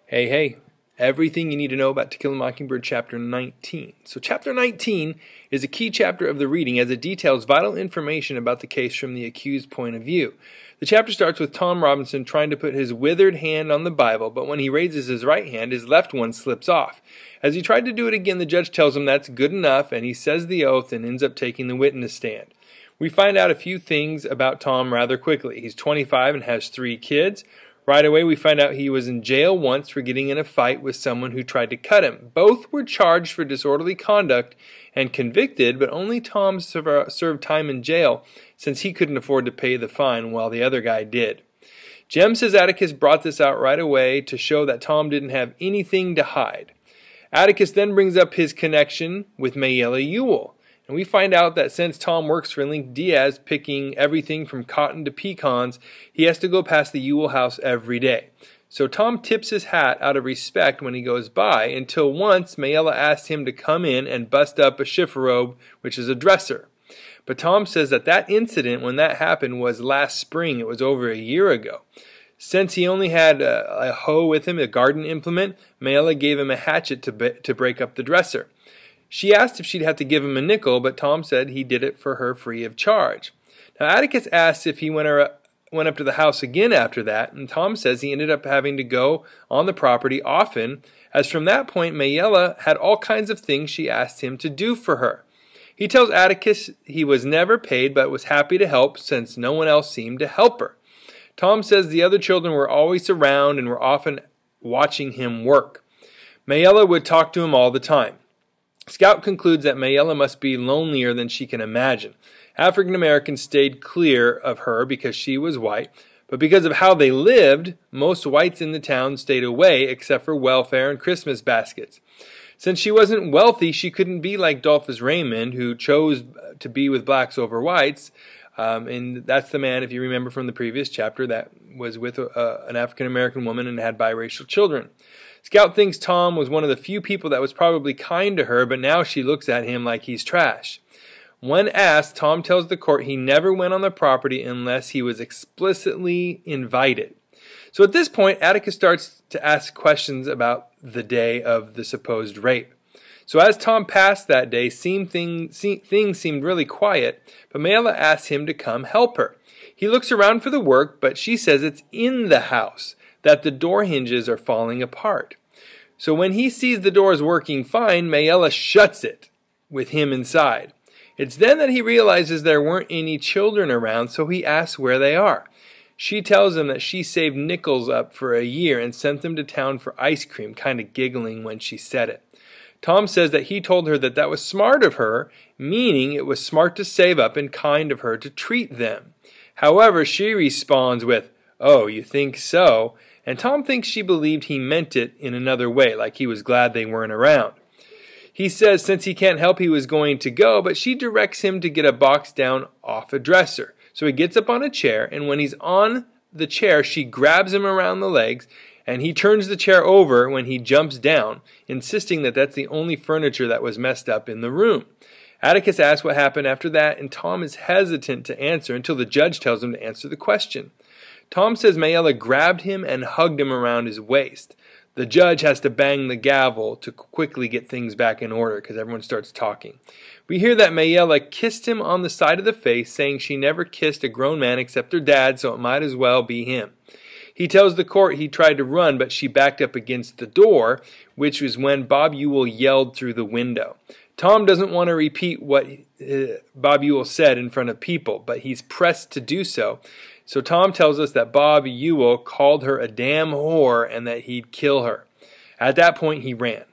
Hey, everything you need to know about To Kill a Mockingbird chapter 19. So chapter 19 is a key chapter of the reading as it details vital information about the case from the accused's point of view. The chapter starts with Tom Robinson trying to put his withered hand on the Bible, but when he raises his right hand, his left one slips off. As he tried to do it again, the judge tells him that's good enough, and he says the oath and ends up taking the witness stand. We find out a few things about Tom rather quickly. He's 25 and has 3 kids. Right away, we find out he was in jail once for getting in a fight with someone who tried to cut him. Both were charged for disorderly conduct and convicted, but only Tom served time in jail since he couldn't afford to pay the fine while the other guy did. Jem says Atticus brought this out right away to show that Tom didn't have anything to hide. Atticus then brings up his connection with Mayella Ewell. And we find out that since Tom works for Link Diaz, picking everything from cotton to pecans, he has to go past the Ewell house every day. So Tom tips his hat out of respect when he goes by, until once Mayella asked him to come in and bust up a chifforobe, which is a dresser. But Tom says that incident, when that happened, was last spring. It was over a year ago. Since he only had a hoe with him, a garden implement, Mayella gave him a hatchet to break up the dresser. She asked if she'd have to give him a nickel, but Tom said he did it for her free of charge. Now Atticus asks if he went up to the house again after that, and Tom says he ended up having to go on the property often, as from that point Mayella had all kinds of things she asked him to do for her. He tells Atticus he was never paid but was happy to help since no one else seemed to help her. Tom says the other children were always around and were often watching him work. Mayella would talk to him all the time. Scout concludes that Mayella must be lonelier than she can imagine. African Americans stayed clear of her because she was white, but because of how they lived, most whites in the town stayed away except for welfare and Christmas baskets. Since she wasn't wealthy, she couldn't be like Dolphus Raymond, who chose to be with blacks over whites, and that's the man, if you remember from the previous chapter, that was with an African American woman and had biracial children. Scout thinks Tom was one of the few people that was probably kind to her, but now she looks at him like he's trash. When asked, Tom tells the court he never went on the property unless he was explicitly invited. So at this point, Atticus starts to ask questions about the day of the supposed rape. So as Tom passed that day, things seemed really quiet, but Mayella asks him to come help her. He looks around for the work, but she says it's in the house, that the door hinges are falling apart. So when he sees the doors working fine, Mayella shuts it with him inside. It's then that he realizes there weren't any children around, so he asks where they are. She tells him that she saved nickels up for a year and sent them to town for ice cream, kind of giggling when she said it. Tom says that he told her that was smart of her, meaning it was smart to save up and kind of her to treat them. However, she responds with, "Oh, you think so?" And Tom thinks she believed he meant it in another way, like he was glad they weren't around. He says since he can't help he was going to go, but she directs him to get a box down off a dresser. So he gets up on a chair, and when he's on the chair, she grabs him around the legs, and he turns the chair over when he jumps down, insisting that that's the only furniture that was messed up in the room. Atticus asks what happened after that, and Tom is hesitant to answer until the judge tells him to answer the question. Tom says Mayella grabbed him and hugged him around his waist. The judge has to bang the gavel to quickly get things back in order because everyone starts talking. We hear that Mayella kissed him on the side of the face, saying she never kissed a grown man except her dad, so it might as well be him. He tells the court he tried to run, but she backed up against the door, which was when Bob Ewell yelled through the window. Tom doesn't want to repeat what Bob Ewell said in front of people, but he's pressed to do so. So Tom tells us that Bob Ewell called her a damn whore and that he'd kill her. At that point, he ran.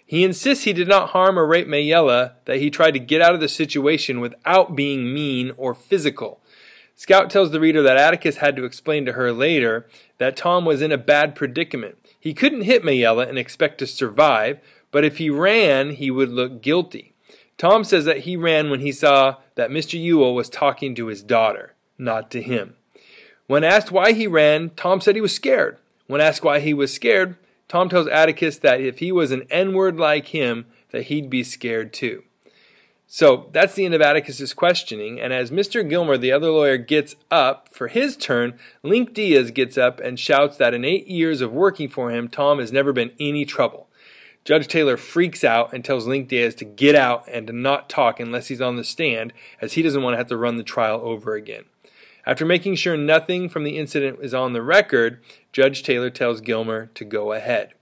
He insists he did not harm or rape Mayella, that he tried to get out of the situation without being mean or physical. Scout tells the reader that Atticus had to explain to her later that Tom was in a bad predicament. He couldn't hit Mayella and expect to survive, but if he ran, he would look guilty. Tom says that he ran when he saw that Mr. Ewell was talking to his daughter, not to him. When asked why he ran, Tom said he was scared. When asked why he was scared, Tom tells Atticus that if he was an N-word like him, that he'd be scared too. So that's the end of Atticus's questioning, and as Mr. Gilmer, the other lawyer, gets up for his turn, Link Diaz gets up and shouts that in 8 years of working for him, Tom has never been any trouble. Judge Taylor freaks out and tells Link Diaz to get out and to not talk unless he's on the stand, as he doesn't want to have to run the trial over again. After making sure nothing from the incident is on the record, Judge Taylor tells Gilmer to go ahead.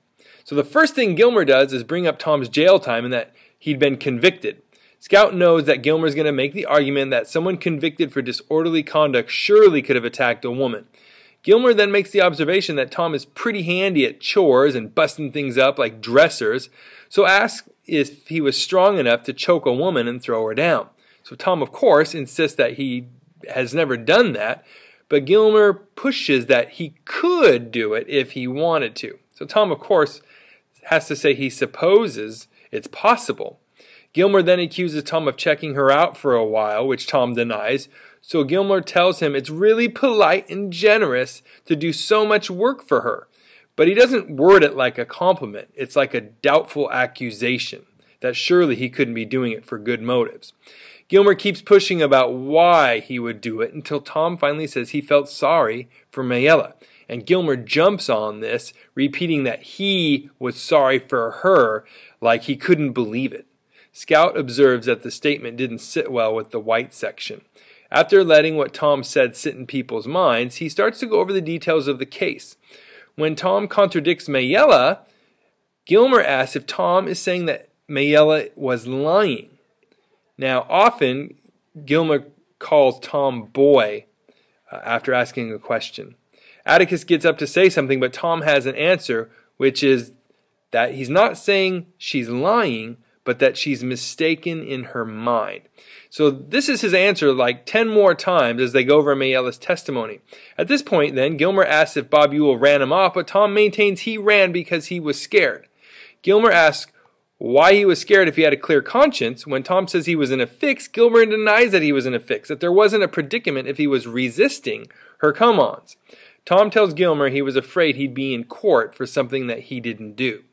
So the first thing Gilmer does is bring up Tom's jail time and that he'd been convicted. Scout knows that Gilmer's going to make the argument that someone convicted for disorderly conduct surely could have attacked a woman. Gilmer then makes the observation that Tom is pretty handy at chores and busting things up like dressers, so asks if he was strong enough to choke a woman and throw her down. So Tom, of course, insists that he has never done that, but Gilmer pushes that he could do it if he wanted to. So Tom, of course, has to say he supposes it's possible. Gilmer then accuses Tom of checking her out for a while, which Tom denies. So Gilmer tells him it's really polite and generous to do so much work for her. But he doesn't word it like a compliment. It's like a doubtful accusation that surely he couldn't be doing it for good motives. Gilmer keeps pushing about why he would do it until Tom finally says he felt sorry for Mayella. And Gilmer jumps on this, repeating that he was sorry for her like he couldn't believe it. Scout observes that the statement didn't sit well with the white section. After letting what Tom said sit in people's minds, he starts to go over the details of the case. When Tom contradicts Mayella, Gilmer asks if Tom is saying that Mayella was lying. Now, often, Gilmer calls Tom boy after asking a question. Atticus gets up to say something, but Tom has an answer, which is that he's not saying she's lying, but that she's mistaken in her mind. So this is his answer like 10 more times as they go over Mayella's testimony. At this point, then, Gilmer asks if Bob Ewell ran him off, but Tom maintains he ran because he was scared. Gilmer asks why he was scared if he had a clear conscience. When Tom says he was in a fix, Gilmer denies that he was in a fix, that there wasn't a predicament if he was resisting her come-ons. Tom tells Gilmer he was afraid he'd be in court for something that he didn't do.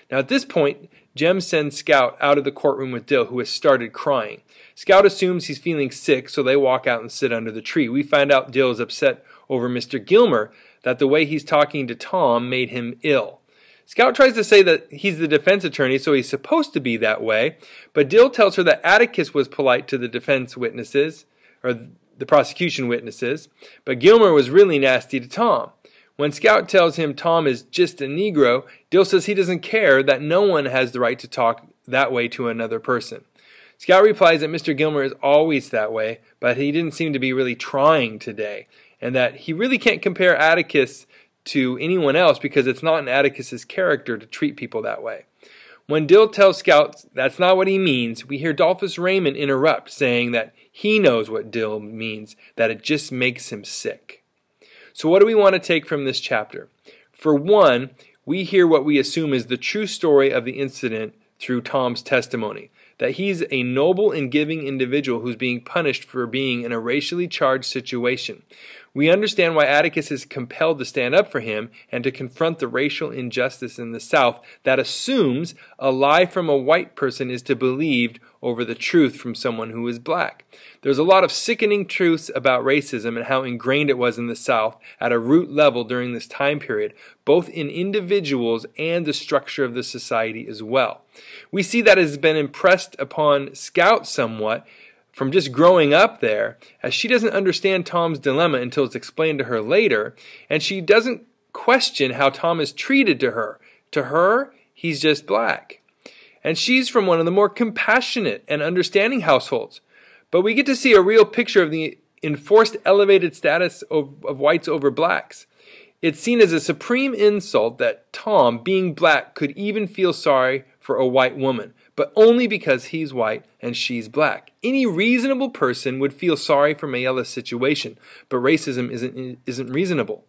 Now at this point, Jem sends Scout out of the courtroom with Dill, who has started crying. Scout assumes he's feeling sick, so they walk out and sit under the tree. We find out Dill is upset over Mr. Gilmer, that the way he's talking to Tom made him ill. Scout tries to say that he's the defense attorney, so he's supposed to be that way, but Dill tells her that Atticus was polite to the defense witnesses, or the prosecution witnesses, but Gilmer was really nasty to Tom. When Scout tells him Tom is just a Negro, Dill says he doesn't care, that no one has the right to talk that way to another person. Scout replies that Mr. Gilmer is always that way, but he didn't seem to be really trying today, and that he really can't compare Atticus to anyone else because it's not in Atticus's character to treat people that way. When Dill tells Scout that's not what he means, we hear Dolphus Raymond interrupt, saying that he knows what Dill means, that it just makes him sick. So what do we want to take from this chapter? For one, we hear what we assume is the true story of the incident through Tom's testimony, that he's a noble and giving individual who's being punished for being in a racially charged situation. We understand why Atticus is compelled to stand up for him and to confront the racial injustice in the South that assumes a lie from a white person is to be believed over the truth from someone who is black. There's a lot of sickening truths about racism and how ingrained it was in the South at a root level during this time period, both in individuals and the structure of the society as well. We see that has been impressed upon Scout somewhat from just growing up there, as she doesn't understand Tom's dilemma until it's explained to her later, and she doesn't question how Tom is treated to her. To her, he's just black. And she's from one of the more compassionate and understanding households. But we get to see a real picture of the enforced elevated status of whites over blacks. It's seen as a supreme insult that Tom, being black, could even feel sorry for a white woman, but only because he's white and she's black. Any reasonable person would feel sorry for Mayella's situation, but racism isn't reasonable.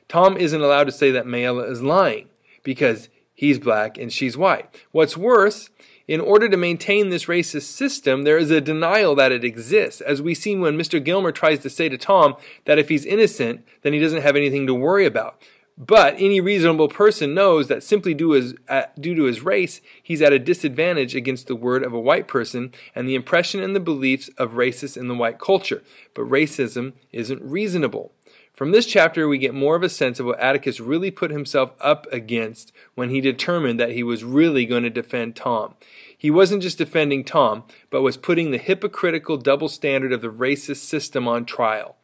Tom isn't allowed to say that Mayella is lying because he's black and she's white. What's worse, in order to maintain this racist system, there is a denial that it exists, as we see when Mr. Gilmer tries to say to Tom that if he's innocent, then he doesn't have anything to worry about. But any reasonable person knows that simply due to his race, he's at a disadvantage against the word of a white person and the impression and the beliefs of racists in the white culture. But racism isn't reasonable. From this chapter, we get more of a sense of what Atticus really put himself up against when he determined that he was really going to defend Tom. He wasn't just defending Tom, but was putting the hypocritical double standard of the racist system on trial.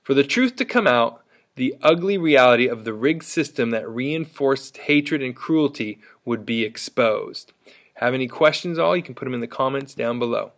For the truth to come out, the ugly reality of the rigged system that reinforced hatred and cruelty would be exposed. Have any questions all? You can put them in the comments down below.